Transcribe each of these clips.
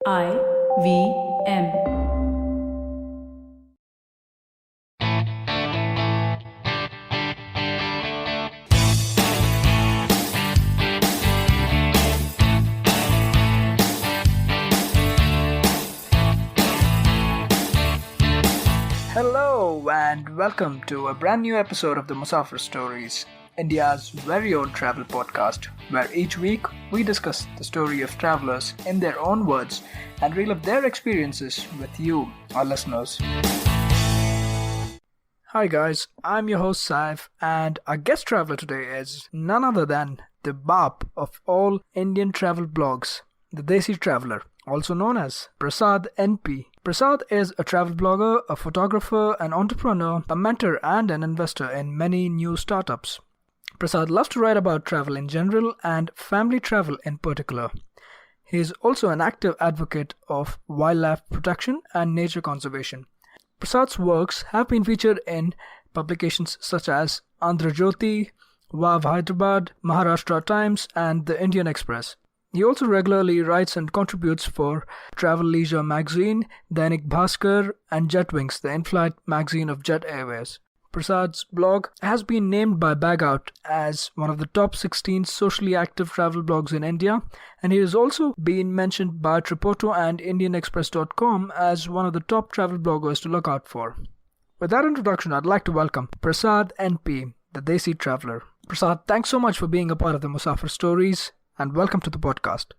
IVM. Hello and welcome to a brand new episode of the Musafir Stories, India's very own travel podcast, where each week we discuss the story of travelers in their own words and relive their experiences with you, our listeners. Hi guys, I'm your host Saif, and our guest traveler today is none other than the Bap of all Indian travel blogs, the Desi Traveler, also known as Prasad NP. Prasad is a travel blogger, a photographer, an entrepreneur, a mentor, and an investor in many new startups. Prasad loves to write about travel in general and family travel in particular. He is also an active advocate of wildlife protection and nature conservation. Prasad's works have been featured in publications such as Andhra Jyoti, Vav Hyderabad, Maharashtra Times, and the Indian Express. He also regularly writes and contributes for Travel Leisure magazine, Dainik Bhaskar, and Jetwings, the in-flight magazine of Jet Airways. Prasad's blog has been named by Bagout as one of the top 16 socially active travel blogs in India, and he has also been mentioned by Tripoto and IndianExpress.com as one of the top travel bloggers to look out for. With that introduction, I'd like to welcome Prasad NP, the Desi Traveler. Prasad, thanks so much for being a part of the Musafir Stories, and welcome to the podcast.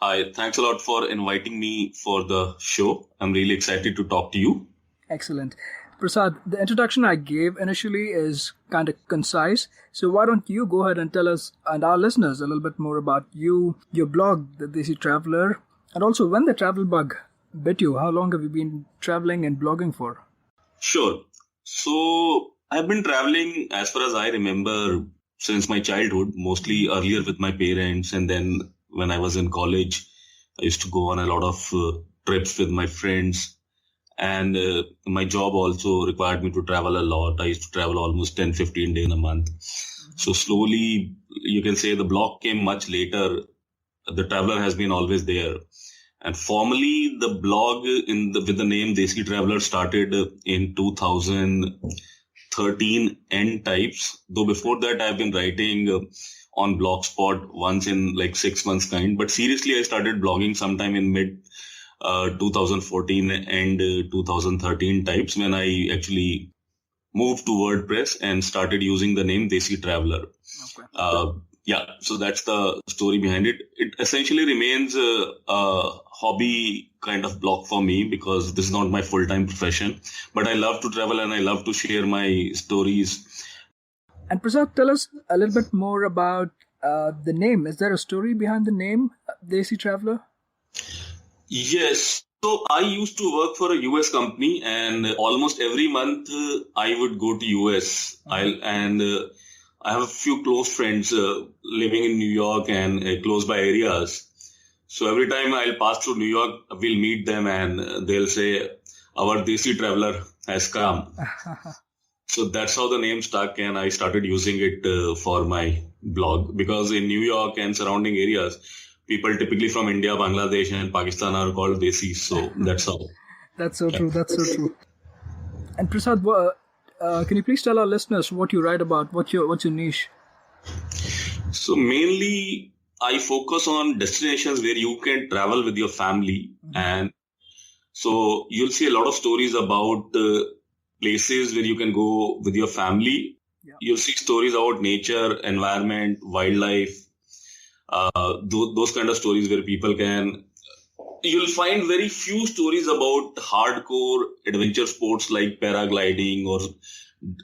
Hi, thanks a lot for inviting me for the show. I'm really excited to talk to you. Excellent. Prasad, the introduction I gave initially is kind of concise, so why don't you go ahead and tell us and our listeners a little bit more about you, your blog, The Desi Traveler, and also when the travel bug bit you. How long have you been traveling and blogging for? Sure. So, I've been traveling, as far as I remember, since my childhood, mostly earlier with my parents, and then when I was in college, I used to go on a lot of trips with my friends, and my job also required me to travel a lot. I used to travel almost 10-15 days in a month. So slowly, you can say the blog came much later. The traveler has been always there. And formally, the blog with the name Desi Traveler started in 2013 end types, though before that I've been writing on Blogspot once in like 6 months kind, but seriously I started blogging sometime in mid 2014 and 2013 types when I actually moved to WordPress and started using the name Desi Traveler. Okay. So that's the story behind it. It essentially remains a hobby kind of blog for me because this is not my full-time profession. But I love to travel and I love to share my stories. And Prasad, tell us a little bit more about the name. Is there a story behind the name, Desi Traveler? Yes. So I used to work for a US company and almost every month I would go to US. I have a few close friends living in New York and close by areas. So every time I'll pass through New York, we'll meet them and they'll say, our Desi Traveler has come. So that's how the name stuck and I started using it for my blog because in New York and surrounding areas, people typically from India, Bangladesh and Pakistan are called Desis. So that's how. That's so true. That's so true. And Prasad, can you please tell our listeners what you write about? What's your niche? So mainly I focus on destinations where you can travel with your family. Mm-hmm. And so you'll see a lot of stories about places where you can go with your family. Yeah. You'll see stories about nature, environment, wildlife, those kind of stories where people can. You'll find very few stories about hardcore adventure sports like paragliding or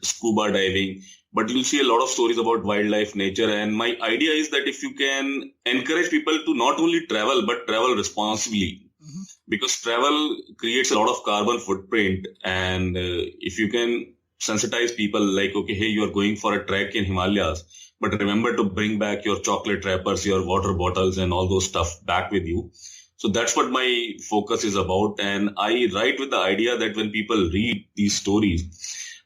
scuba diving, but you'll see a lot of stories about wildlife, nature. And my idea is that if you can encourage people to not only travel, but travel responsibly, mm-hmm. because travel creates a lot of carbon footprint. And if you can sensitize people like, okay, hey, you're going for a trek in Himalayas, but remember to bring back your chocolate wrappers, your water bottles and all those stuff back with you. So that's what my focus is about. And I write with the idea that when people read these stories,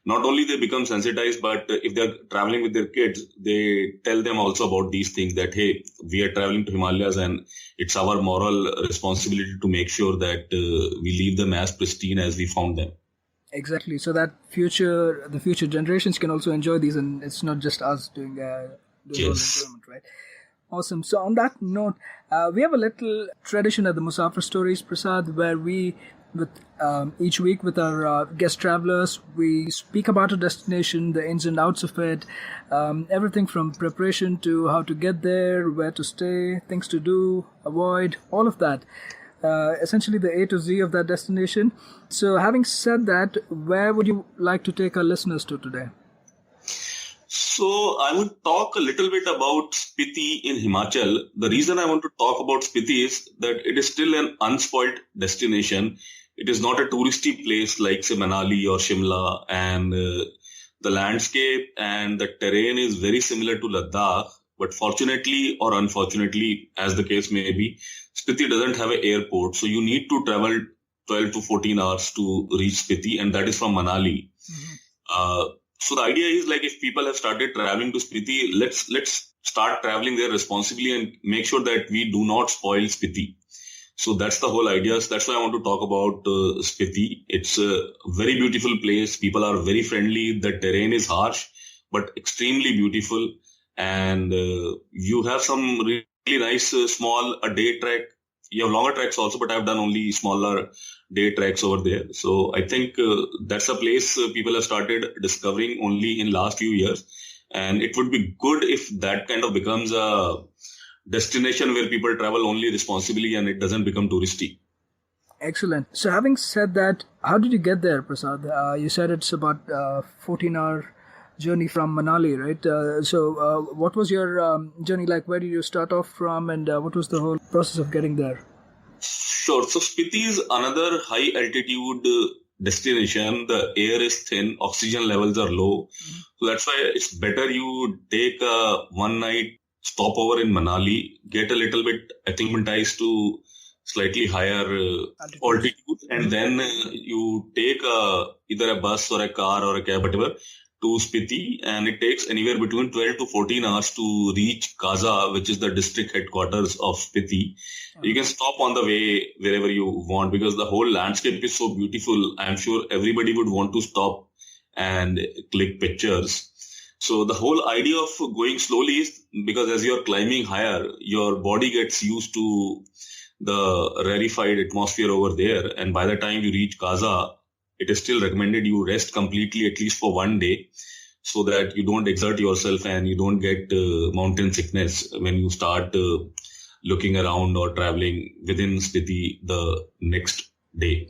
not only they become sensitized, but if they're traveling with their kids, they tell them also about these things that, hey, we are traveling to Himalayas and it's our moral responsibility to make sure that we leave them as pristine as we found them. Exactly. So that the future generations can also enjoy these, and it's not just us doing all the enjoyment, right? Awesome. So on that note, we have a little tradition at the Musafir Stories, Prasad, where we, with each week with our guest travelers, we speak about a destination, the ins and outs of it, everything from preparation to how to get there, where to stay, things to do, avoid, all of that. Essentially the A to Z of that destination. So having said that, where would you like to take our listeners to today? So I would talk a little bit about Spiti in Himachal. The reason I want to talk about Spiti is that it is still an unspoiled destination. It is not a touristy place like, say, Manali or Shimla, and the landscape and the terrain is very similar to Ladakh. But fortunately or unfortunately, as the case may be, Spiti doesn't have an airport. So you need to travel 12 to 14 hours to reach Spiti, and that is from Manali. So the idea is, like, if people have started traveling to Spiti, let's start traveling there responsibly and make sure that we do not spoil Spiti. So that's the whole idea. So that's why I want to talk about Spiti. It's a very beautiful place. People are very friendly. The terrain is harsh, but extremely beautiful. And you have some really nice small day trek. You have longer treks also, but I've done only smaller day treks over there. So I think that's a place people have started discovering only in last few years. And it would be good if that kind of becomes a destination where people travel only responsibly and it doesn't become touristy. Excellent. So having said that, how did you get there, Prasad? You said it's about 14-hour journey from Manali, right? So what was your journey like? Where did you start off from, and what was the whole process of getting there? Sure. So Spiti is another high altitude destination. The air is thin, oxygen levels are low. So that's why it's better you take a one night stopover in Manali, get a little bit acclimatized to slightly higher altitude, and then you take either a bus or a car or a cab, whatever, to Spiti, and it takes anywhere between 12 to 14 hours to reach Kaza, which is the district headquarters of Spiti. You can stop on the way wherever you want because the whole landscape is so beautiful. I'm sure everybody would want to stop and click pictures. So the whole idea of going slowly is because as you're climbing higher, your body gets used to the rarefied atmosphere over there. And by the time you reach Kaza, it is still recommended you rest completely, at least for one day, so that you don't exert yourself and you don't get mountain sickness when you start looking around or traveling within Spiti the next day.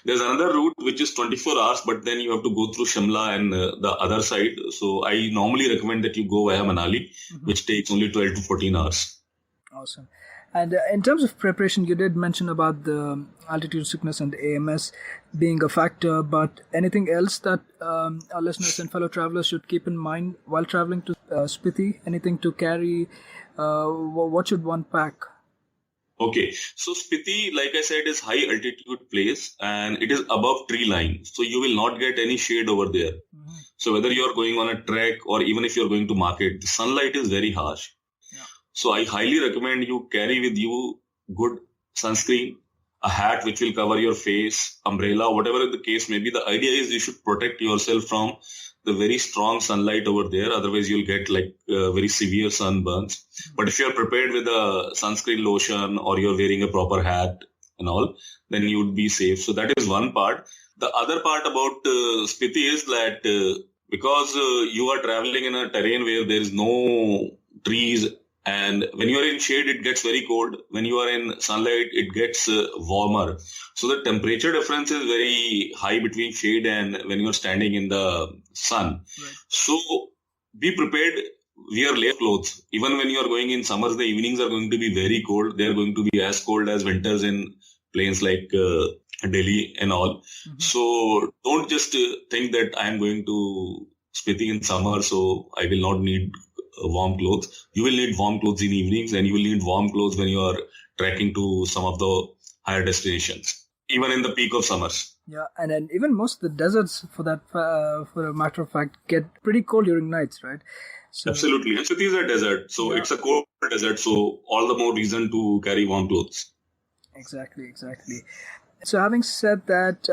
There's another route which is 24 hours, but then you have to go through Shimla and the other side. So I normally recommend that you go via Manali, which takes only 12 to 14 hours. Awesome. And in terms of preparation, you did mention about the altitude sickness and AMS being a factor, but anything else that our listeners and fellow travelers should keep in mind while traveling to Spiti? Anything to carry? What should one pack? Okay, so Spiti, like I said, is high altitude place and it is above tree line. So you will not get any shade over there. So whether you're going on a trek or even if you're going to market, the sunlight is very harsh. So I highly recommend you carry with you good sunscreen, a hat which will cover your face, umbrella, whatever the case may be. The idea is you should protect yourself from the very strong sunlight over there. Otherwise, you'll get like very severe sunburns. But if you're prepared with a sunscreen lotion or you're wearing a proper hat and all, then you would be safe. So that is one part. The other part about Spiti is that because you are traveling in a terrain where there is no trees, and when you are in shade, it gets very cold. When you are in sunlight, it gets warmer. So the temperature difference is very high between shade and when you are standing in the sun. Right. So be prepared. Wear layer clothes. Even when you are going in summers, the evenings are going to be very cold. They are going to be as cold as winters in places like Delhi and all. So don't just think that I am going to Spiti in summer, so I will not need warm clothes. You will need warm clothes in evenings and you will need warm clothes when you are trekking to some of the higher destinations, even in the peak of summers. Yeah, and then even most of the deserts, for a matter of fact, get pretty cold during nights, right? So Absolutely. And Spiti is a desert, so yeah, it's a cold desert, so all the more reason to carry warm clothes. exactly. So having said that,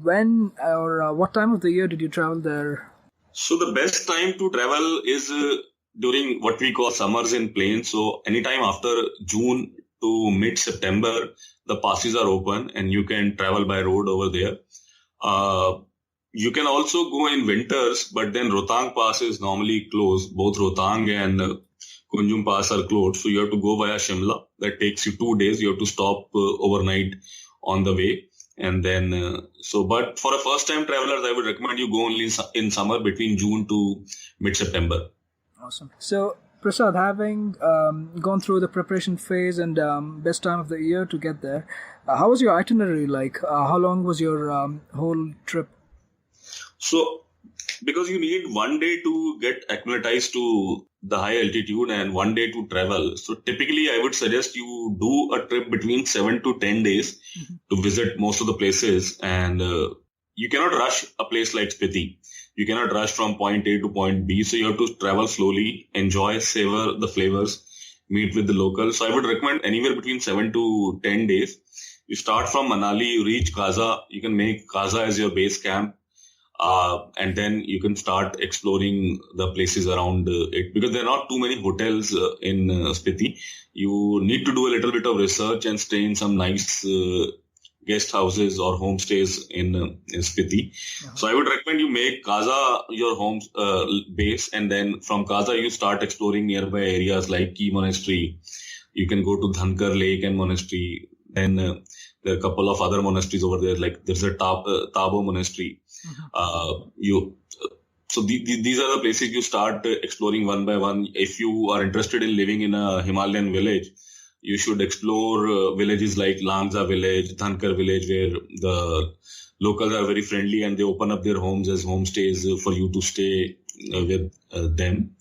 when or what time of the year did you travel there? So the best time to travel is during what we call summers in plains. So anytime after June to mid-September, the passes are open and you can travel by road over there. Uh, you can also go in winters, but then Rohtang Pass is normally closed. Both Rohtang and Kunjum Pass are closed. So you have to go via Shimla. That takes you 2 days. You have to stop overnight on the way. And then, but for a first time travelers, I would recommend you go only in summer between June to mid September. Awesome. So, Prasad, having gone through the preparation phase and best time of the year to get there, how was your itinerary like? How long was your whole trip? So, because you need 1 day to get acclimatized to the high altitude and 1 day to travel. So typically I would suggest you do a trip between 7 to 10 days to visit most of the places. And you cannot rush a place like Spiti. You cannot rush from point A to point B. So you have to travel slowly, enjoy, savor the flavors, meet with the locals. So I would recommend anywhere between 7 to 10 days. You start from Manali, you reach Kaza. You can make Kaza as your base camp. And then you can start exploring the places around it, because there are not too many hotels in Spiti. You need to do a little bit of research and stay in some nice guest houses or homestays in Spiti. Uh-huh. So I would recommend you make Kaza your home base, and then from Kaza you start exploring nearby areas like Key Monastery. You can go to Dhankar Lake and Monastery. Then there are a couple of other monasteries over there, like there's a Tabo Monastery. These are the places you start exploring one by one. If you are interested in living in a Himalayan village, you should explore villages like Langza village, Dhankar village, where the locals are very friendly and they open up their homes as homestays for you to stay with them.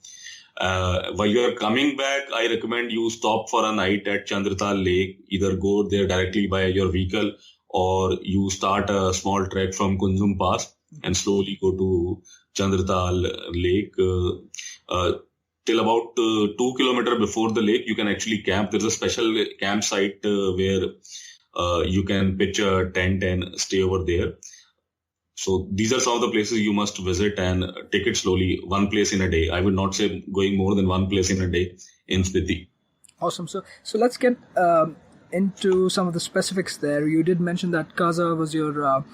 While you are coming back, I recommend you stop for a night at Chandratal Lake. Either go there directly by your vehicle, or you start a small trek from Kunjum Pass and slowly go to Chandratal Lake. Till about 2 kilometers before the lake, you can actually camp. There's a special campsite where you can pitch a tent and stay over there. So these are some of the places you must visit, and take it slowly, one place in a day. I would not say going more than one place in a day in Spiti. Awesome. So let's get into some of the specifics there. You did mention that Kaza was your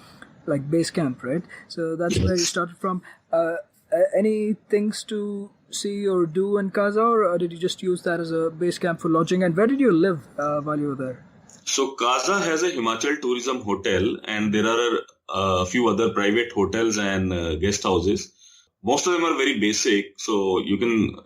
base camp, right? So that's where you started from. Any things to see or do in Kaza, or did you just use that as a base camp for lodging? And where did you live while you were there? So Kaza has a Himachal tourism hotel, and there are a few other private hotels and guest houses. Most of them are very basic, so you can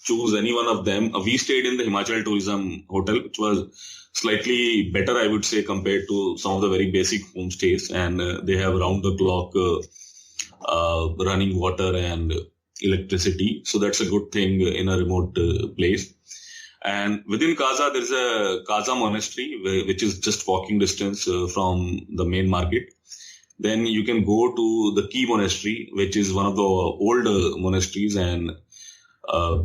choose any one of them. We stayed in the Himachal tourism hotel, which was slightly better, I would say, compared to some of the very basic homestays, and they have round the clock running water and electricity. So that's a good thing in a remote place. And within Kaza, there's a Kaza Monastery, which is just walking distance from the main market. Then you can go to the Key Monastery, which is one of the old monasteries, and a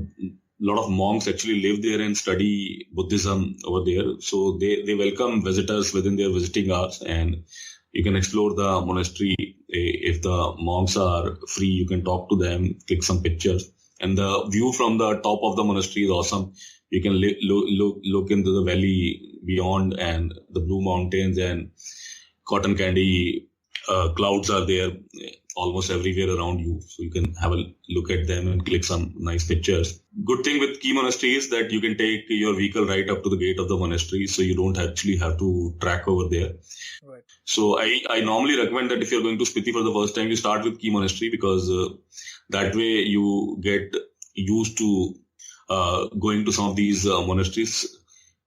lot of monks actually live there and study Buddhism over there. So they welcome visitors within their visiting hours, and you can explore the monastery. If the monks are free, you can talk to them, click some pictures. And the view from the top of the monastery is awesome. You can look into the valley beyond, and the blue mountains and cotton candy clouds are there almost everywhere around you. So you can have a look at them and click some nice pictures. Good thing with Key Monastery is that you can take your vehicle right up to the gate of the monastery, so you don't actually have to track over there. Right. So I normally recommend that if you're going to Spiti for the first time, you start with Key Monastery, because that way you get used to going to some of these monasteries.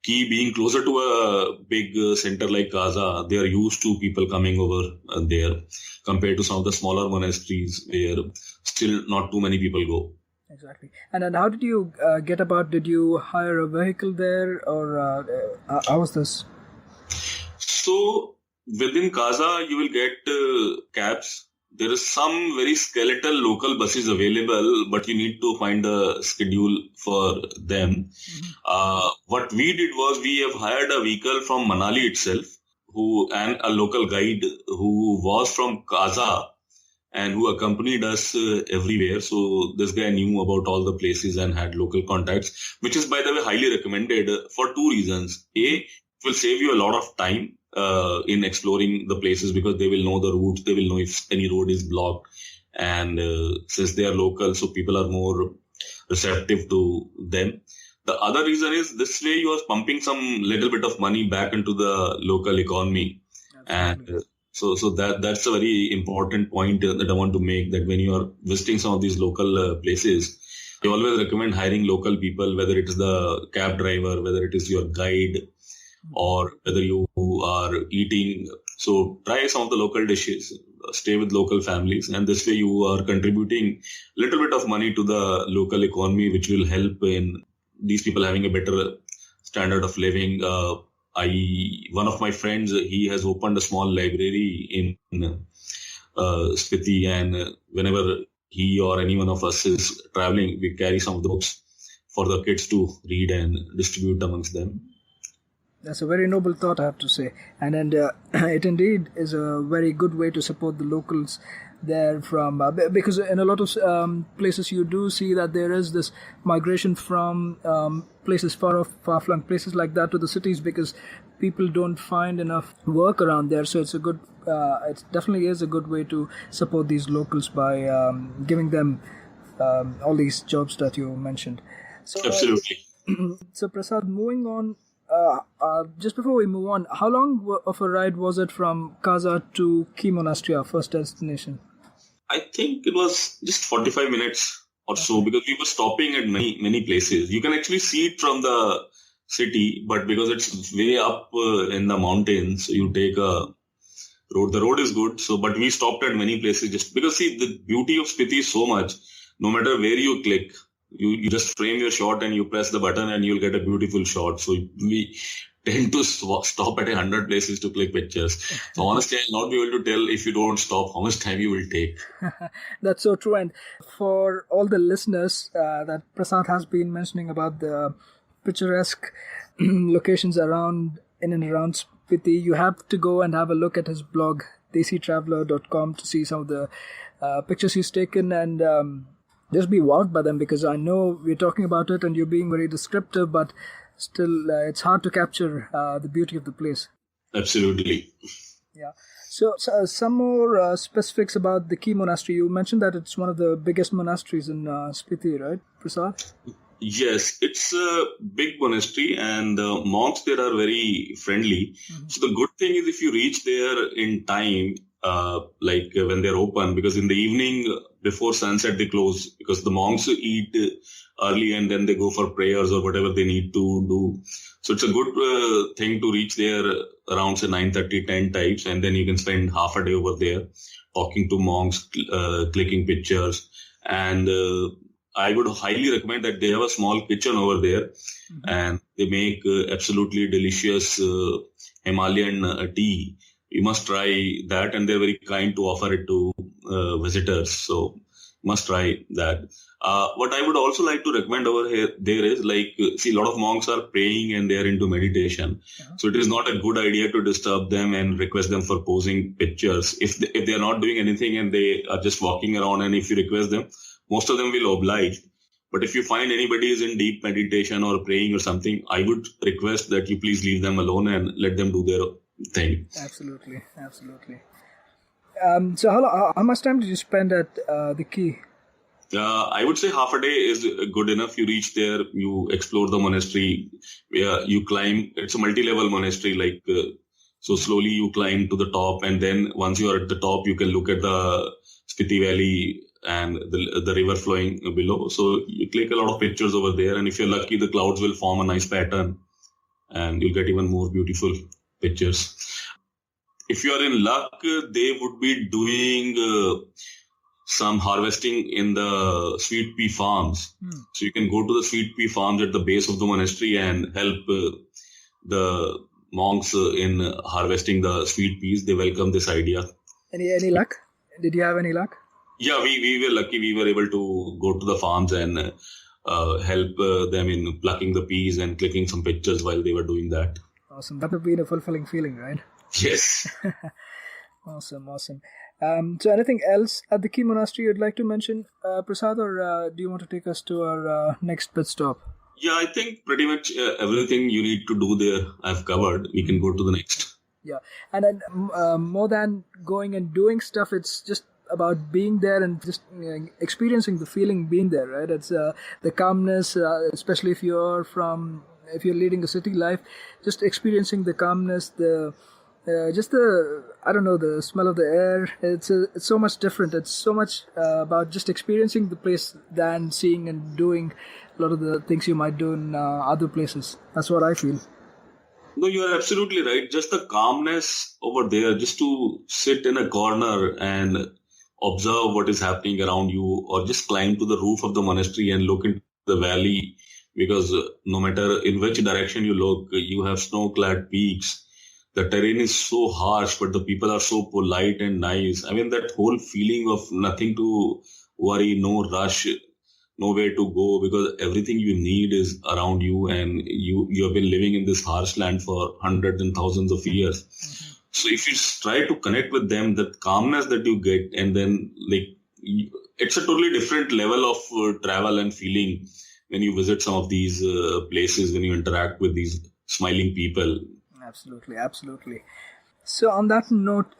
Key being closer to a big center like Kaza, they are used to people coming over there, compared to some of the smaller monasteries where still not too many people go. Exactly. And then how did you get about? Did you hire a vehicle there, or how was this? So within Kaza, you will get cabs. There is some very skeletal local buses available, but you need to find a schedule for them. What we did was we have hired a vehicle from Manali itself, and a local guide who was from Kaza and who accompanied us everywhere. So this guy knew about all the places and had local contacts, which is, by the way, highly recommended for two reasons. A, it will save you a lot of time in exploring the places because they will know the routes, they will know if any road is blocked. And since they are local, so people are more receptive to them. The other reason is this way you are pumping some little bit of money back into the local economy. Absolutely. And so that's a very important point that I want to make, that when you are visiting some of these local places, I always recommend hiring local people, whether it is the cab driver, whether it is your guide, or whether you are eating. So try some of the local dishes, stay with local families, and this way you are contributing a little bit of money to the local economy, which will help in these people having a better standard of living. One of my friends, he has opened a small library in Spiti, and whenever he or any one of us is traveling, we carry some of the books for the kids to read and distribute amongst them. That's a very noble thought, I have to say. And it indeed is a very good way to support the locals there from, because in a lot of places you do see that there is this migration from places far-flung places like that to the cities because people don't find enough work around there. So it's a good, it definitely is a good way to support these locals by giving them all these jobs that you mentioned. So, absolutely. So Prasad, moving on, just before we move on, how long of a ride was it from Kaza to Key Monastery, our first destination? I think it was just 45 minutes or so, because we were stopping at many places. You can actually see it from the city, but because it's way up in the mountains, you take a road. The road is good, but we stopped at many places just because, see, the beauty of Spiti is so much. No matter where you click, you just frame your shot and you press the button and you'll get a beautiful shot. So we tend to stop at 100 places to click pictures. So honestly, I'll not be able to tell if you don't stop how much time you will take. That's so true. And for all the listeners that Prasad has been mentioning about the picturesque locations in and around Spiti, you have to go and have a look at his blog, desitraveler.com, to see some of the pictures he's taken and just be wowed by them, because I know we're talking about it and you're being very descriptive, but still it's hard to capture the beauty of the place. Absolutely. Yeah. So some more specifics about the Key Monastery. You mentioned that it's one of the biggest monasteries in Spiti, right, Prasad? Yes, it's a big monastery and the monks there are very friendly. Mm-hmm. So the good thing is if you reach there in time, like when they're open, because in the evening before sunset they close, because the monks eat early and then they go for prayers or whatever they need to do. So it's a good thing to reach there around say 9:30, 10 types, and then you can spend half a day over there talking to monks, clicking pictures. And I would highly recommend that they have a small kitchen over there. Mm-hmm. And they make absolutely delicious Himalayan tea. You must try that, and they're very kind to offer it to visitors. So must try that. What I would also like to recommend over here there is, like, see, a lot of monks are praying and they are into meditation. Uh-huh. So it is not a good idea to disturb them and request them for posing pictures. If they are not doing anything and they are just walking around, and if you request them, most of them will oblige. But if you find anybody is in deep meditation or praying or something, I would request that you please leave them alone and let them do their thing. Absolutely. So how much time did you spend at the Key? I would say half a day is good enough. You reach there, you explore the monastery, you climb. It's a multi-level monastery, so slowly you climb to the top, and then once you are at the top, you can look at the Spiti Valley and the river flowing below. So you click a lot of pictures over there, and if you're lucky, the clouds will form a nice pattern and you'll get even more beautiful pictures. If you are in luck, they would be doing some harvesting in the sweet pea farms. So you can go to the sweet pea farms at the base of the monastery and help the monks in harvesting the sweet peas. They welcome this idea. Any luck? Did you have any luck? Yeah, we were lucky. We were able to go to the farms and help them in plucking the peas and clicking some pictures while they were doing that. Awesome. That would be a fulfilling feeling, right? Yes. Awesome. So anything else at the key monastery you'd like to mention, Prasad, or do you want to take us to our next pit stop? Yeah, I think pretty much everything you need to do there I've covered. We can go to the next. Yeah, and then more than going and doing stuff, it's just about being there and just experiencing the feeling being there, right? It's the calmness, especially if you're leading a city life, just experiencing the calmness, the smell of the air. It's so much different. It's so much about just experiencing the place than seeing and doing a lot of the things you might do in other places. That's what I feel. No, you are absolutely right. Just the calmness over there, just to sit in a corner and observe what is happening around you, or just climb to the roof of the monastery and look into the valley, because no matter in which direction you look, you have snow-clad peaks. The terrain is so harsh, but the people are so polite and nice. I mean, that whole feeling of nothing to worry, no rush, nowhere to go, because everything you need is around you, and you have been living in this harsh land for hundreds and thousands of years. Mm-hmm. So if you try to connect with them, that calmness that you get, and then it's a totally different level of travel and feeling when you visit some of these places, when you interact with these smiling people. Absolutely. So on that note,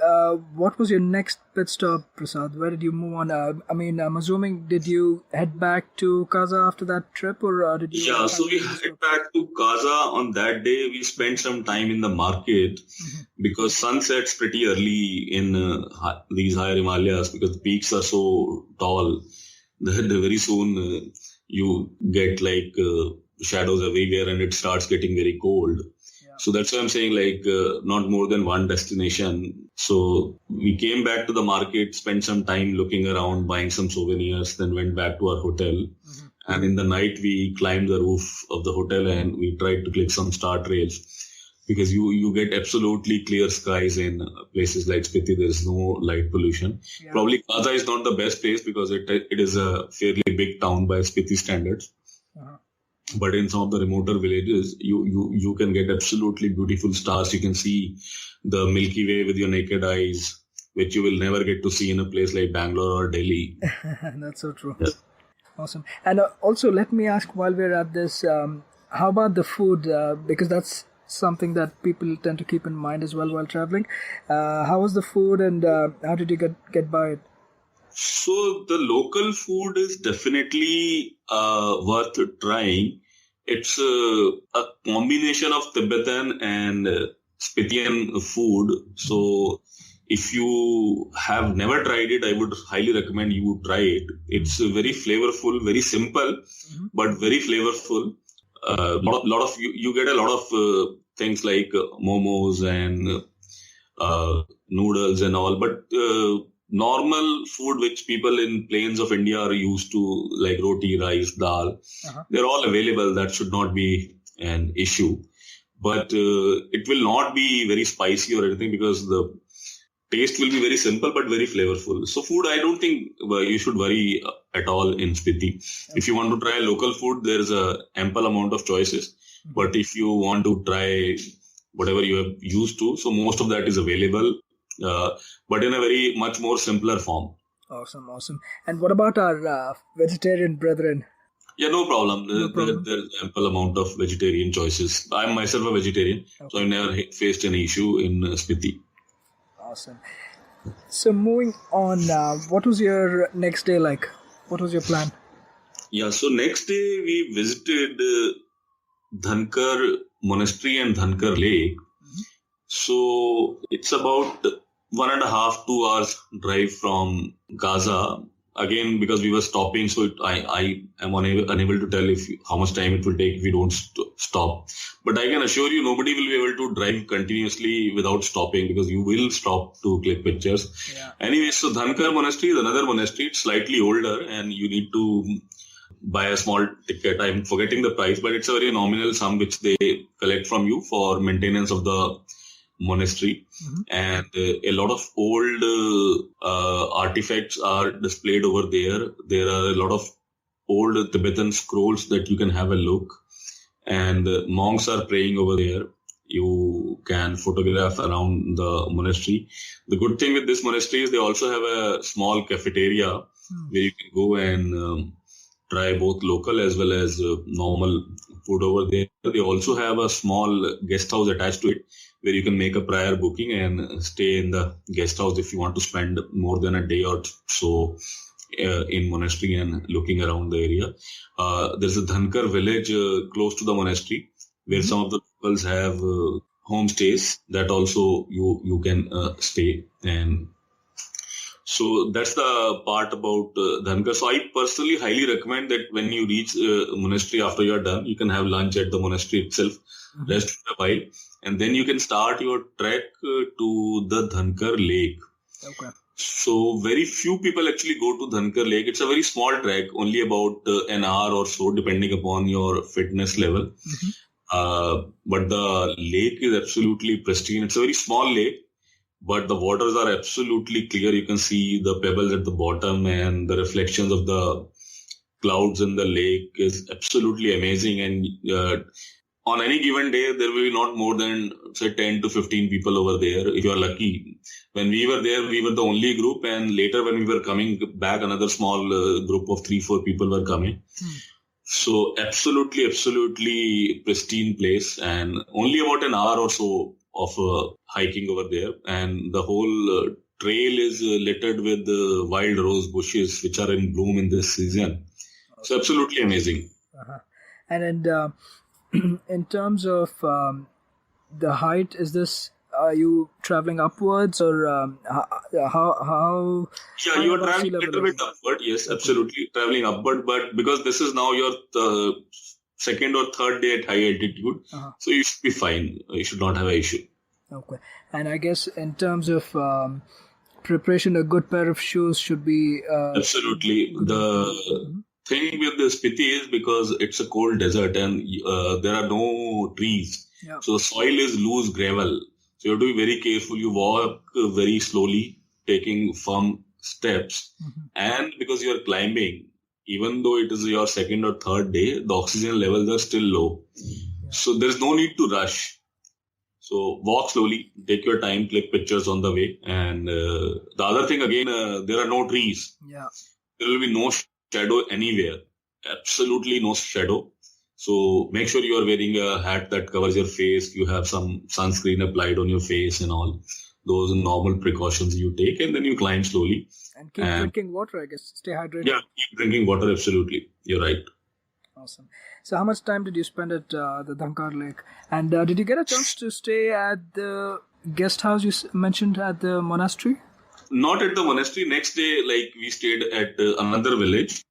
what was your next pit stop, Prasad? Where did you move on? I'm assuming, did you head back to Kaza after that trip, or did you? Yeah, so we head back to Kaza. On that day, we spent some time in the market, because sun sets pretty early in these higher Himalayas, because the peaks are so tall that very soon you get shadows everywhere, and it starts getting very cold. So that's why I'm saying not more than one destination. So we came back to the market, spent some time looking around, buying some souvenirs, then went back to our hotel. Mm-hmm. And in the night, we climbed the roof of the hotel and we tried to click some star trails, because you get absolutely clear skies in places like Spiti. There's no light pollution. Yeah. Probably Kaza is not the best place because it is a fairly big town by Spiti standards. Uh-huh. But in some of the remoter villages, you can get absolutely beautiful stars. You can see the Milky Way with your naked eyes, which you will never get to see in a place like Bangalore or Delhi. That's so true. Yeah. Awesome. And also, let me ask, while we're at this, how about the food? Because that's something that people tend to keep in mind as well while traveling. How was the food, and how did you get by it? So the local food is definitely worth trying. It's a combination of Tibetan and Spitian food. So if you have never tried it, I would highly recommend you try it. It's very flavorful, very simple, but very flavorful. You get a lot of things like momos and noodles and all, but normal food which people in plains of India are used to, like roti, rice, dal, they're all available. That should not be an issue. But it will not be very spicy or anything, because the taste will be very simple but very flavorful. So food, I don't think you should worry at all in Spiti. If you want to try local food, there's a ample amount of choices. But if you want to try whatever you have used to, so most of that is available. But in a very much more simpler form. Awesome. And what about our vegetarian brethren? Yeah, no problem. There's ample amount of vegetarian choices. I'm myself a vegetarian, so I've never faced any issue in Spiti. Awesome. So moving on, what was your next day like? What was your plan? Yeah, so next day we visited Dhankar Monastery and Dhankar Lake. So it's about 1.5 to 2 hours drive from Kaza. Again, because we were stopping, so I am unable to tell how much time it will take if we don't stop. But I can assure you, nobody will be able to drive continuously without stopping, because you will stop to click pictures. Yeah. Anyway, so Dhankar Monastery is another monastery. It's slightly older, and you need to buy a small ticket. I'm forgetting the price, but it's a very nominal sum which they collect from you for maintenance of the monastery. And a lot of old artifacts are displayed over there. There are a lot of old Tibetan scrolls that you can have a look. And monks are praying over there. You can photograph around the monastery. The good thing with this monastery is they also have a small cafeteria where you can go and try both local as well as normal food over there. They also have a small guest house attached to it where you can make a prior booking and stay in the guest house if you want to spend more than a day or so in monastery and looking around the area. There's a Dhankar village close to the monastery where some of the locals have homestays that also you can stay. And so that's the part about Dhankar. So I personally highly recommend that when you reach monastery after you're done, you can have lunch at the monastery itself, rest for a while, and then you can start your trek to the Dhankar Lake. Okay. So very few people actually go to Dhankar Lake. It's a very small trek, only about an hour or so, depending upon your fitness level. But the lake is absolutely pristine. It's a very small lake, but the waters are absolutely clear. You can see the pebbles at the bottom and the reflections of the clouds in the lake is absolutely amazing. And on any given day, there will be not more than, say, 10 to 15 people over there, if you are lucky. When we were there, we were the only group, and later when we were coming back, another small group of 3-4 people were coming. So absolutely pristine place, and only about an hour or so of hiking over there. And the whole trail is littered with wild rose bushes, which are in bloom in this season. So absolutely amazing. And in terms of the height, are you traveling upwards or how? Yeah, you are traveling a little bit upward. Yes, absolutely traveling upward. But because this is now your second or third day at high altitude, so you should be fine. You should not have an issue. Okay. And I guess in terms of preparation, a good pair of shoes should be... absolutely. The thing with the Spiti is because it's a cold desert and there are no trees. Yeah. So the soil is loose gravel. So you have to be very careful. You walk very slowly, taking firm steps. And because you are climbing, even though it is your second or third day, the oxygen levels are still low. So there's no need to rush. So walk slowly, take your time, click pictures on the way. And the other thing again, there are no trees. Yeah. There will be no shadow anywhere. Absolutely no shadow. So make sure you are wearing a hat that covers your face. You have some sunscreen applied on your face and all those normal precautions you take, and then you climb slowly. And keep drinking water, I guess. Stay hydrated. Yeah, keep drinking water. Absolutely. You're right. Awesome. So how much time did you spend at the Dhankar Lake? And did you get a chance to stay at the guest house you mentioned at the monastery? Not at the monastery. Next day, we stayed at another village.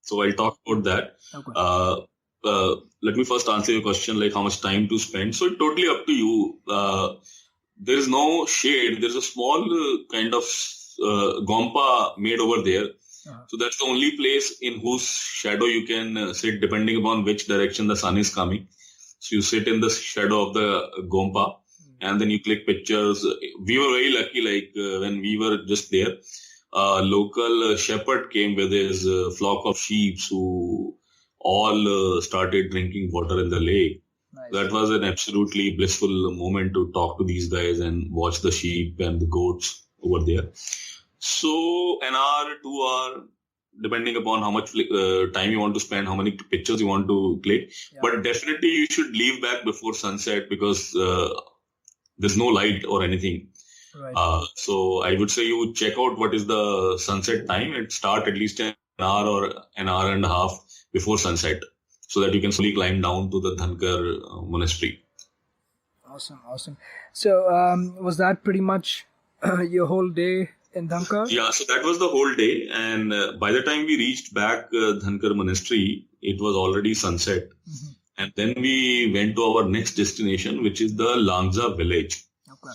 So I'll talk about that. Okay. Let me first answer your question, how much time to spend. So it's totally up to you. There is no shade. There's a small kind of gompa made over there. So that's the only place in whose shadow you can sit, depending upon which direction the sun is coming. So you sit in the shadow of the gompa and then you click pictures. We were very lucky, when we were just there, a local shepherd came with his flock of sheep who all started drinking water in the lake. Nice. That was an absolutely blissful moment to talk to these guys and watch the sheep and the goats over there. So an hour, 2 hours, depending upon how much time you want to spend, how many pictures you want to click. Yeah. But definitely you should leave back before sunset because there's no light or anything. Right. So I would say you check out what is the sunset time and start at least an hour or an hour and a half before sunset so that you can slowly climb down to the Dhankar monastery. Awesome. So was that pretty much your whole day in Dhankar? Yeah, so that was the whole day. And by the time we reached back Dhankar monastery, it was already sunset. And then we went to our next destination, which is the Langza village. Okay.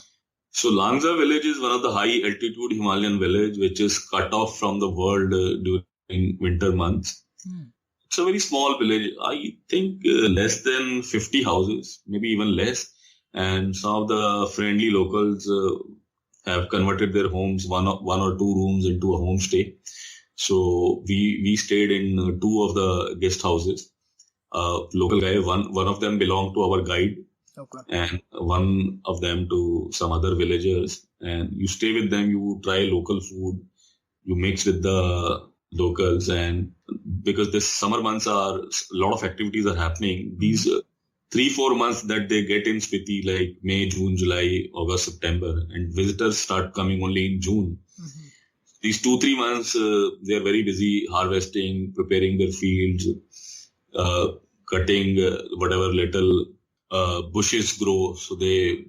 So Langza village is one of the high altitude Himalayan village, which is cut off from the world during winter months. It's a very small village. I think less than 50 houses, maybe even less. And some of the friendly locals have converted their homes, one or two rooms, into a homestay. So we stayed in two of the guest houses. Local guy, one of them belonged to our guide, Okay. and one of them to some other villagers. And you stay with them, you try local food, you mix with the locals. And because this summer months are, a lot of activities are happening. These 3-4 months that they get in Spiti, like May, June, July, August, September, and visitors start coming only in June. Mm-hmm. These 2-3 months, they are very busy harvesting, preparing their fields, cutting whatever little bushes grow. So they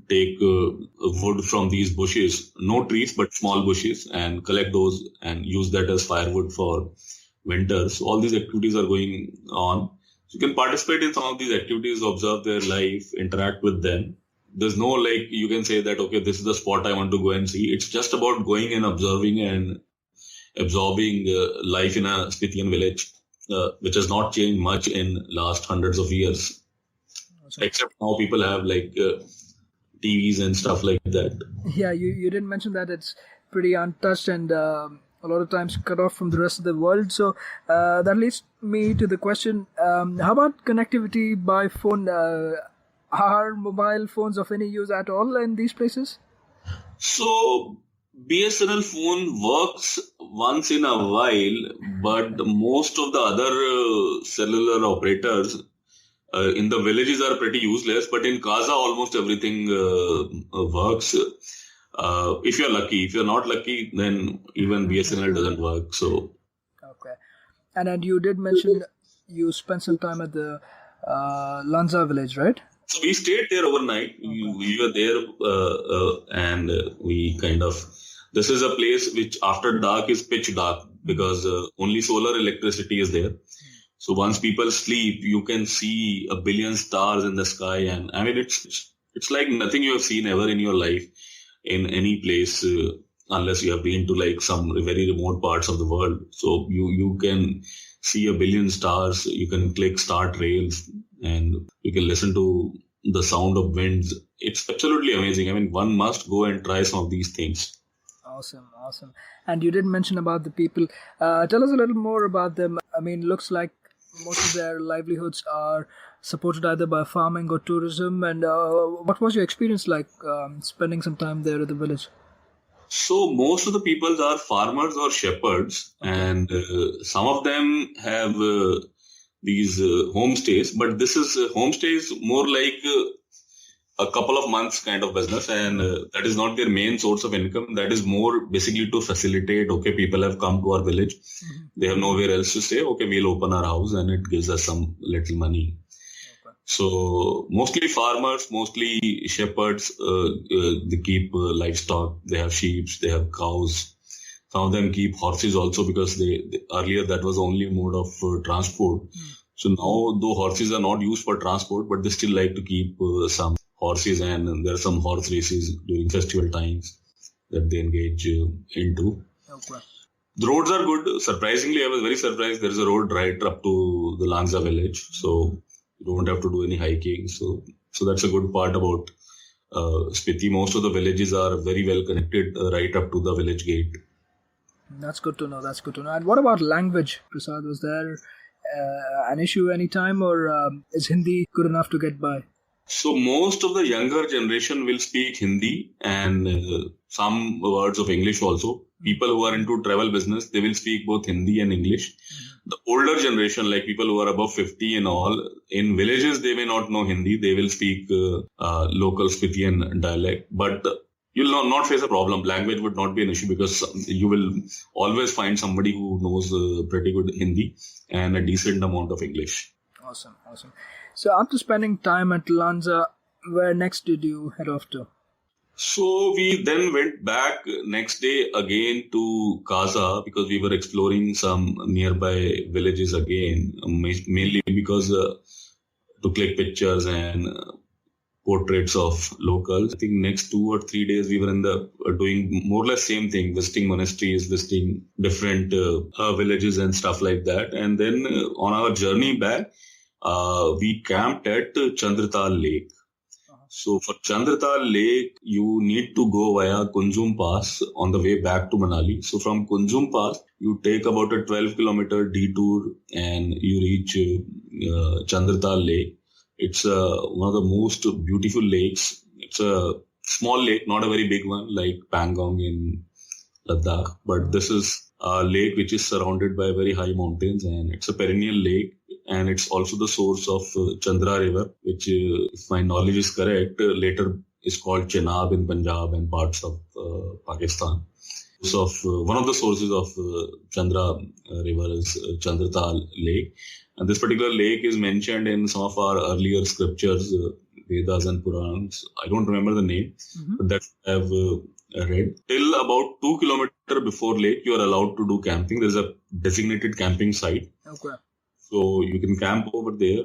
take wood from these bushes, no trees, but small bushes, and collect those and use that as firewood for winter. So all these activities are going on. So you can participate in some of these activities, observe their life, interact with them. There's no like you can say that, okay, this is the spot I want to go and see. It's just about going and observing and absorbing life in a Spitian village, which has not changed much in last hundreds of years. Awesome. Except now people have like TVs and stuff like that. Yeah, you didn't mention that it's pretty untouched and a lot of times cut off from the rest of the world. So that leads me to the question, how about connectivity by phone? Are mobile phones of any use at all in these places? So BSNL phone works once in a while, but most of the other cellular operators in the villages are pretty useless. But in Kaza, almost everything works. If you're lucky. If you're not lucky, then even BSNL doesn't work. So okay. And you did mention you spent some time at the Lanza village, right? So we stayed there overnight. Okay. We were there and we kind of... This is a place which after dark is pitch dark because only solar electricity is there. So once people sleep, you can see a billion stars in the sky. And I mean, it's like nothing you have seen ever in your life in any place unless you have been to like some very remote parts of the world. So you can see a billion stars. You can click start rails and you can listen to the sound of winds. It's absolutely amazing. I mean, one must go and try some of these things. Awesome. And you did mention about the people. Tell us a little more about them. I mean, looks like most of their livelihoods are supported either by farming or tourism. And what was your experience like spending some time there at the village? So most of the people are farmers or shepherds, and some of them have these homestays. But this is homestays more like a couple of months kind of business, and that is not their main source of income. That is more basically to facilitate, okay, people have come to our village. Mm-hmm. They have nowhere else to stay. Okay, we'll open our house and it gives us some little money. Okay. So mostly farmers, mostly shepherds, they keep livestock. They have sheep, they have cows. Some of them keep horses also because they earlier that was the only mode of transport. Mm-hmm. So now though horses are not used for transport, but they still like to keep some horses, and there are some horse races during festival times that they engage into. Okay. The roads are good. Surprisingly, I was very surprised. There is a road right up to the Lanza village, so you don't have to do any hiking. So that's a good part about Spiti. Most of the villages are very well connected right up to the village gate. That's good to know. And what about language, Prasad? Was there an issue any time, or is Hindi good enough to get by? So most of the younger generation will speak Hindi and some words of English also. People who are into travel business, they will speak both Hindi and English. Mm-hmm. The older generation, like people who are above 50 and all, in villages, they may not know Hindi. They will speak local Spitian dialect. But you will not face a problem. Language would not be an issue because you will always find somebody who knows pretty good Hindi and a decent amount of English. Awesome. So after spending time at Lanza, where next did you head off to? So we then went back next day again to Kaza because we were exploring some nearby villages again, mainly because to click pictures and portraits of locals. I think next 2 or 3 days we were doing more or less same thing, visiting monasteries, visiting different villages and stuff like that. And then on our journey back, we camped at Chandratal Lake. So for Chandratal Lake, you need to go via Kunjum Pass on the way back to Manali. So from Kunjum Pass, you take about a 12-kilometer detour and you reach Chandratal Lake. It's one of the most beautiful lakes. It's a small lake, not a very big one like Pangong in Ladakh. But this is a lake which is surrounded by very high mountains, and it's a perennial lake. And it's also the source of Chandra River, which, if my knowledge is correct, later is called Chenab in Punjab and parts of Pakistan. So, one of the sources of Chandra River is Chandratal Lake. And this particular lake is mentioned in some of our earlier scriptures, Vedas and Purans. I don't remember the name, but that I've read. Till about 2 kilometers before lake, you are allowed to do camping. There's a designated camping site. Okay. So you can camp over there.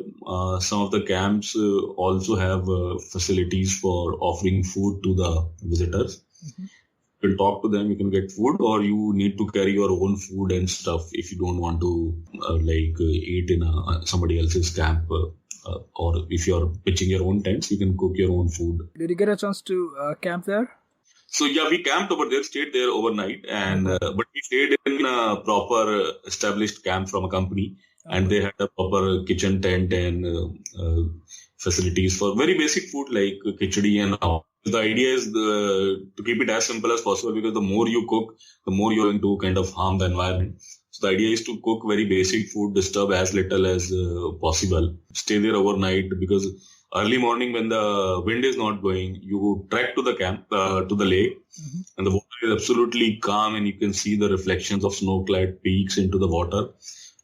Some of the camps also have facilities for offering food to the visitors. You can talk to them, you can get food, or you need to carry your own food and stuff if you don't want to eat in somebody else's camp. Or if you're pitching your own tents, you can cook your own food. Did you get a chance to camp there? So yeah, we camped over there, stayed there overnight, and but we stayed in a proper established camp from a company. And they had a proper kitchen tent and facilities for very basic food like khichdi and all. The idea is to keep it as simple as possible, because the more you cook, the more you're going to kind of harm the environment. So the idea is to cook very basic food, disturb as little as possible. Stay there overnight, because early morning when the wind is not blowing, you trek to the camp, to the lake, and the water is absolutely calm, and you can see the reflections of snow-clad peaks into the water.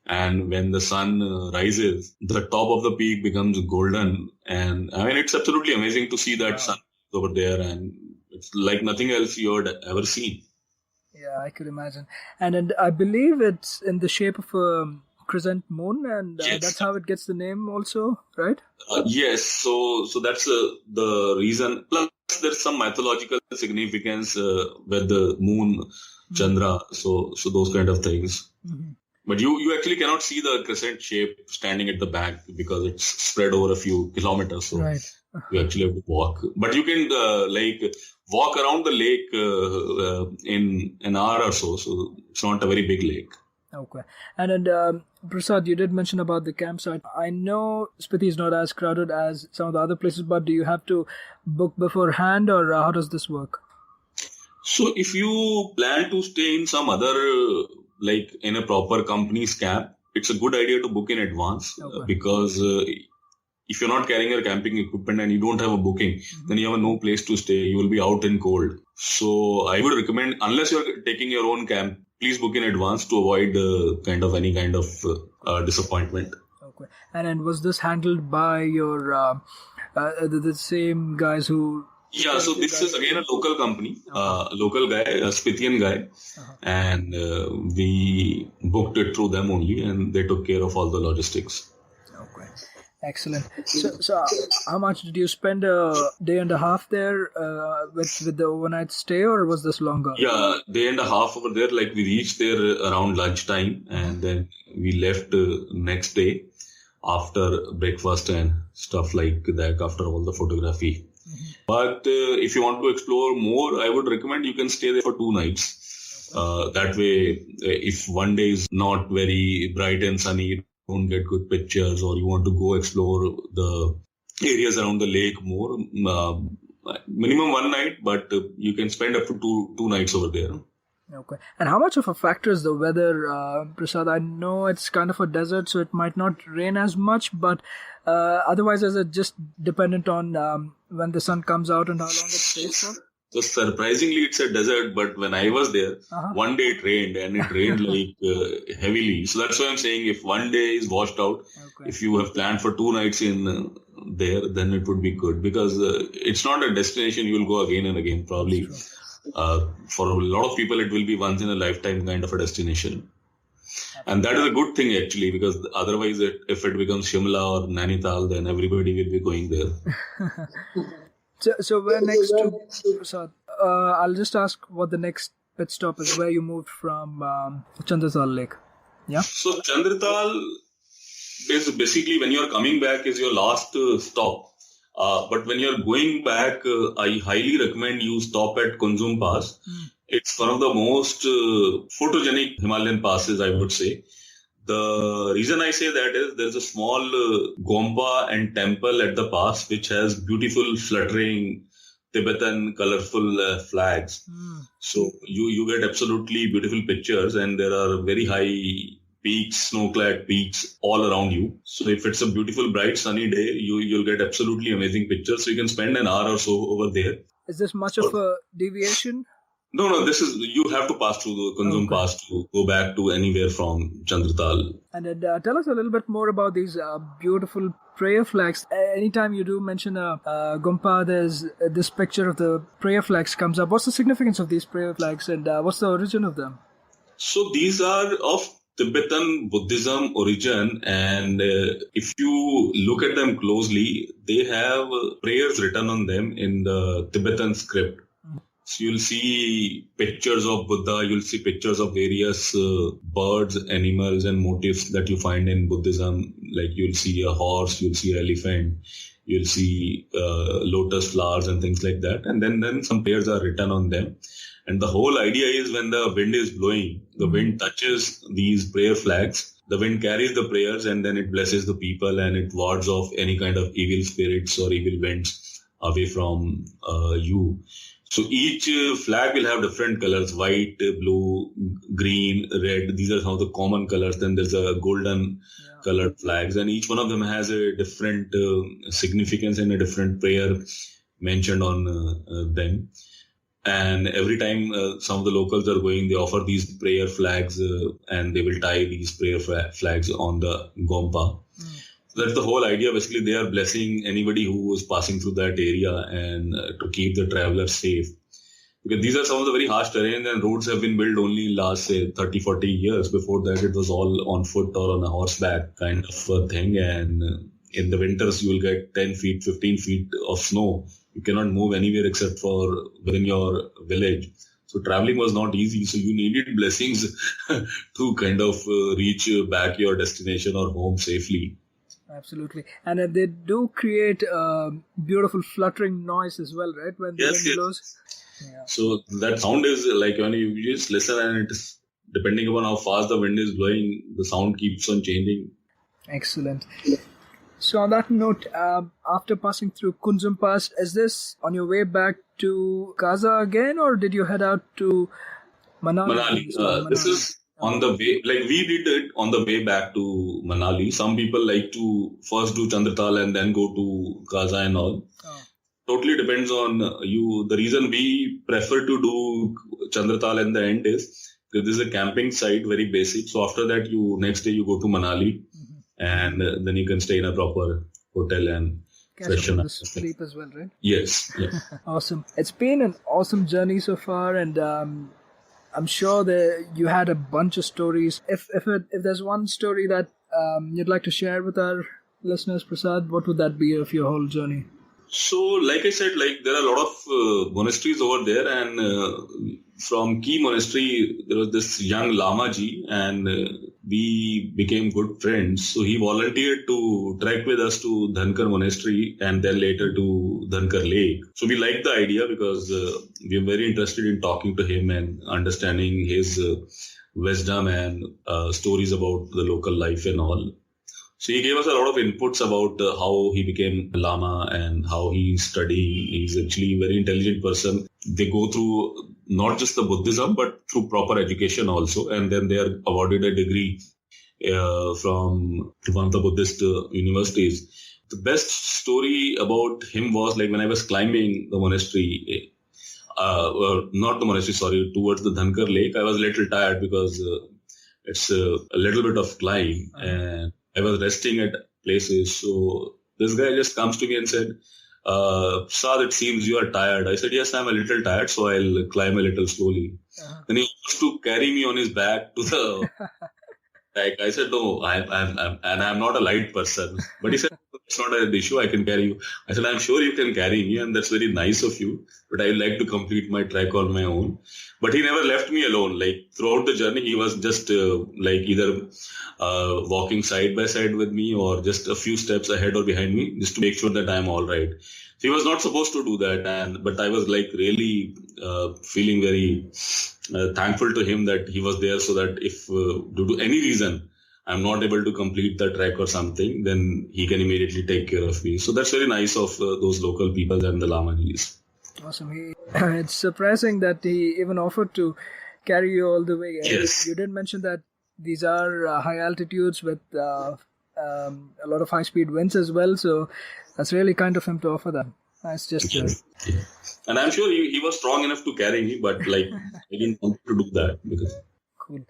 And when the sun rises, the top of the peak becomes golden. And I mean, it's absolutely amazing to see that sun over there. And it's like nothing else you had ever seen. Yeah, I could imagine. And I believe it's in the shape of a crescent moon. And Yes. that's how it gets the name also, right? Yes. So that's the reason. Plus, there's some mythological significance with the moon, Chandra. So those kind of things. But you actually cannot see the crescent shape standing at the back, because it's spread over a few kilometers. So Right. you actually have to walk. But you can walk around the lake in an hour or so. So it's not a very big lake. Okay. And Prasad, you did mention about the campsite. I know Spiti is not as crowded as some of the other places, but do you have to book beforehand, or how does this work? So if you plan to stay in some other, like in a proper company's camp, it's a good idea to book in advance. Okay. Because if you're not carrying your camping equipment and you don't have a booking, then you have no place to stay. You will be out in cold. So I would recommend, unless you're taking your own camp, please book in advance to avoid any kind of disappointment. Okay. And was this handled by your the same guys who? Yeah, so this is again a local company, local guy, a Spitian guy, and we booked it through them only, and they took care of all the logistics. Okay, excellent. So how much did you spend a day and a half there with the overnight stay, or was this longer? Yeah, day and a half over there. Like we reached there around lunchtime, and then we left next day after breakfast and stuff like that. After all the photography. But if you want to explore more, I would recommend you can stay there for 2 nights. That way, if one day is not very bright and sunny, you don't get good pictures, or you want to go explore the areas around the lake more, minimum 1 night, but you can spend up to two nights over there. Okay. And how much of a factor is the weather, Prasad? I know it's kind of a desert, so it might not rain as much, but otherwise, is it just dependent on when the sun comes out and how long it stays for? So surprisingly, it's a desert, but when I was there, one day it rained, and it rained like heavily. So that's why I'm saying, if one day is washed out, if you have planned for 2 nights in there, then it would be good, because it's not a destination you will go again and again, probably. For a lot of people, it will be once in a lifetime kind of a destination. And that is a good thing actually, because otherwise if it becomes Shimla or Nainital, then everybody will be going there. So where next to Prasad? I'll just ask what the next pit stop is, where you moved from Chandratal Lake. Yeah. So Chandratal is basically, when you're coming back, is your last stop. But when you're going back, I highly recommend you stop at Kunzum Pass. It's one of the most photogenic Himalayan passes, I would say. The reason I say that is there's a small gompa and temple at the pass which has beautiful fluttering Tibetan colorful flags. So you get absolutely beautiful pictures, and there are very high peaks, snow-clad peaks all around you. So if it's a beautiful, bright, sunny day, you'll get absolutely amazing pictures. So you can spend an hour or so over there. Is this much of a deviation? No, you have to pass through the Kunzum Pass to go back to anywhere from Chandratal. And tell us a little bit more about these beautiful prayer flags. Anytime you do mention a Gompa, there's this picture of the prayer flags comes up. What's the significance of these prayer flags, and what's the origin of them? So these are of Tibetan Buddhism origin, and if you look at them closely, they have prayers written on them in the Tibetan script. So you'll see pictures of Buddha, you'll see pictures of various birds, animals and motifs that you find in Buddhism. Like you'll see a horse, you'll see an elephant, you'll see lotus flowers and things like that. And then some prayers are written on them. And the whole idea is when the wind is blowing, the wind touches these prayer flags, the wind carries the prayers and then it blesses the people and it wards off any kind of evil spirits or evil winds away from you. So each flag will have different colors: white, blue, green, red. These are some of the common colors. Then there's a golden colored flags, and each one of them has a different significance and a different prayer mentioned on them. And every time some of the locals are going, they offer these prayer flags and they will tie these prayer flags on the Gompa. So that's the whole idea. Basically, they are blessing anybody who is passing through that area and to keep the travelers safe. Because these are some of the very harsh terrains and roads have been built only last, say, 30, 40 years. Before that, it was all on foot or on a horseback kind of a thing. And in the winters, you will get 10 feet, 15 feet of snow. You cannot move anywhere except for within your village. So traveling was not easy. So you needed blessings to kind of reach back your destination or home safely. Absolutely. And they do create a beautiful fluttering noise as well, right? When the wind blows. Yeah. So that sound is like when you just listen, and it is depending upon how fast the wind is blowing, the sound keeps on changing. Excellent. So on that note, after passing through Kunzum Pass, is this on your way back to Kaza again, or did you head out to Manali? Manali. This is on the way, like we did it on the way back to Manali. Some people like to first do Chandratal and then go to Kaza and all. Totally depends on you. The reason we prefer to do Chandratal in the end is because this is a camping site, very basic. So after that, next day you go to Manali, and then you can stay in a proper hotel and freshen up. Sleep as well, right? Yes. Awesome. It's been an awesome journey so far, and I'm sure that you had a bunch of stories. If there's one story that you'd like to share with our listeners, Prasad, what would that be of your whole journey? So, like I said, like there are a lot of monasteries over there, and from key monastery, there was this young Lama ji, and we became good friends. So he volunteered to trek with us to Dhankar Monastery and then later to Dhankar Lake. So we liked the idea because we are very interested in talking to him and understanding his wisdom and stories about the local life and all. So he gave us a lot of inputs about how he became a Lama and how he's studying. He's actually a very intelligent person. They go through not just the Buddhism, but through proper education also. And then they are awarded a degree from one of the Buddhist universities. The best story about him was like when I was climbing the monastery, not the monastery, sorry, towards the Dhankar Lake. I was a little tired because it's a little bit of climb and I was resting at places. So this guy just comes to me and said, Prasad, it seems you are tired. I said, yes, I'm a little tired, so I'll climb a little slowly. Then he wants to carry me on his back to the Like I said, no, I'm not a light person. But he said, it's not an issue. I can carry you. I said, I'm sure you can carry me, and that's very nice of you. But I would like to complete my trek on my own. But he never left me alone. Like throughout the journey, he was just like either walking side by side with me or just a few steps ahead or behind me, just to make sure that I'm all right. So he was not supposed to do that, but I was like really feeling very thankful to him that he was there, so that if due to any reason I'm not able to complete the trek or something, then he can immediately take care of me. So that's very nice of those local people and the Lamajis. Awesome. It's surprising that he even offered to carry you all the way. Yes. You did mention that these are high altitudes with a lot of high-speed winds as well. So that's really kind of him to offer that. Nice gesture. Yeah. And I'm sure he was strong enough to carry me, but like I didn't want to do that because. Cool.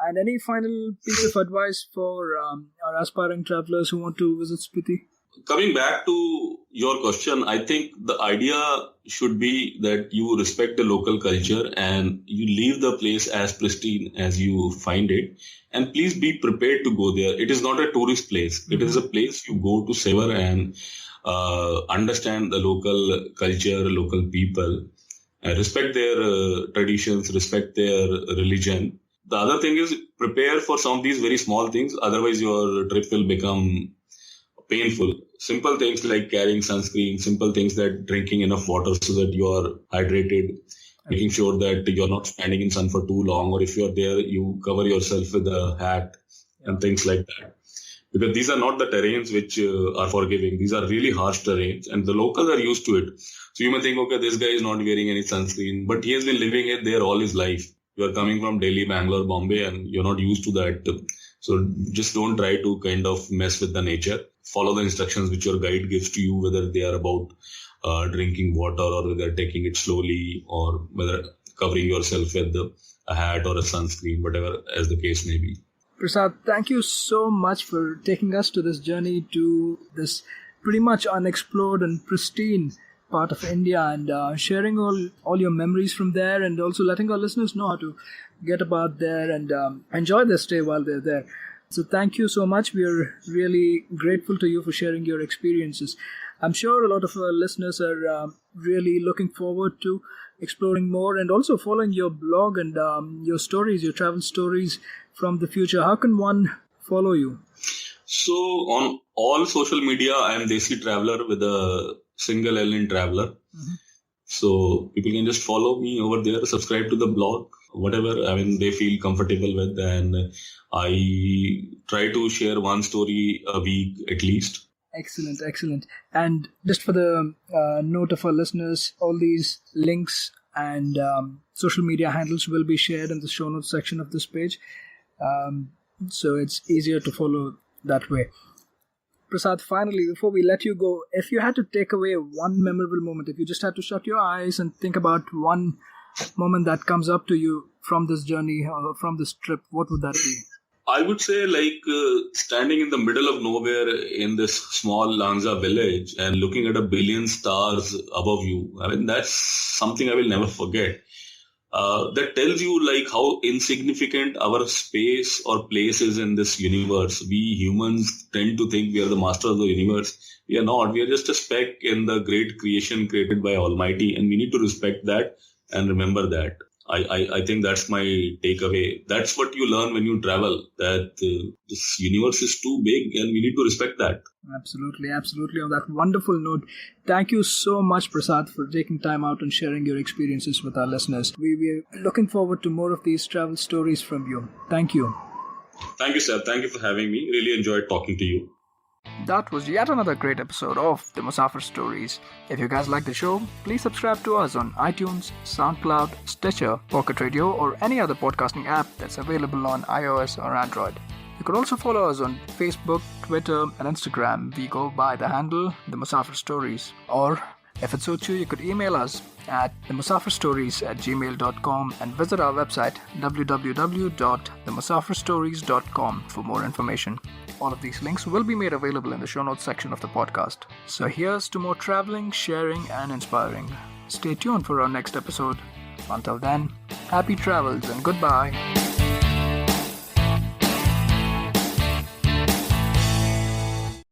And any final piece of advice for our aspiring travelers who want to visit Spiti? Coming back to your question, I think the idea should be that you respect the local culture and you leave the place as pristine as you find it. And please be prepared to go there. It is not a tourist place. It is a place you go to savor and understand the local culture, local people, respect their traditions, respect their religion. The other thing is prepare for some of these very small things. Otherwise, your trip will become painful. Simple things like carrying sunscreen, simple things like drinking enough water so that you are hydrated, making sure that you're not standing in sun for too long, or if you're there, you cover yourself with a hat and things like that. Because these are not the terrains which are forgiving. These are really harsh terrains and the locals are used to it. So you may think, okay, this guy is not wearing any sunscreen, but he has been living it there all his life. You are coming from Delhi, Bangalore, Bombay, and you're not used to that. So just don't try to kind of mess with the nature. Follow the instructions which your guide gives to you, whether they are about drinking water or whether taking it slowly or whether covering yourself with a hat or a sunscreen, whatever as the case may be. Prasad, thank you so much for taking us to this journey to this pretty much unexplored and pristine part of India and sharing all your memories from there and also letting our listeners know how to get about there and enjoy their stay while they're there. So thank you so much. We are really grateful to you for sharing your experiences. I'm sure a lot of our listeners are really looking forward to exploring more and also following your blog and your stories, your travel stories from the future. How can one follow you? So on all social media, I am Desi Traveler with a single L in Traveler. Mm-hmm. So people can just follow me over there, subscribe to the blog, whatever they feel comfortable with. And I try to share one story a week at least. Excellent. And just for the note of our listeners, all these links and social media handles will be shared in the show notes section of this page. So it's easier to follow that way. Prasad, finally, before we let you go, if you had to take away one memorable moment, if you just had to shut your eyes and think about one moment that comes up to you from this journey or from this trip, what would that be? I would say standing in the middle of nowhere in this small Lanza village and looking at 1 billion stars above you. That's something I will never forget. That tells you how insignificant our space or place is in this universe. We humans tend to think we are the master of the universe. We are not. We are just a speck in the great creation created by Almighty, and we need to respect that and remember that. I think that's my takeaway. That's what you learn when you travel, that this universe is too big and we need to respect that. Absolutely. On that wonderful note, thank you so much, Prasad, for taking time out and sharing your experiences with our listeners. We're looking forward to more of these travel stories from you. Thank you. Thank you, sir. Thank you for having me. Really enjoyed talking to you. That was yet another great episode of the Musafir Stories. If you guys like the show, please subscribe to us on iTunes, SoundCloud, Stitcher, Pocket Radio, or any other podcasting app that's available on iOS or Android. You could also follow us on Facebook, Twitter, and Instagram. We go by the handle The Musafir Stories. Or, if it suits you, you could email us at themusafirstories@gmail.com and visit our website www.themusafirstories.com for more information. All of these links will be made available in the show notes section of the podcast. So here's to more traveling, sharing, and inspiring. Stay tuned for our next episode. Until then, happy travels and goodbye.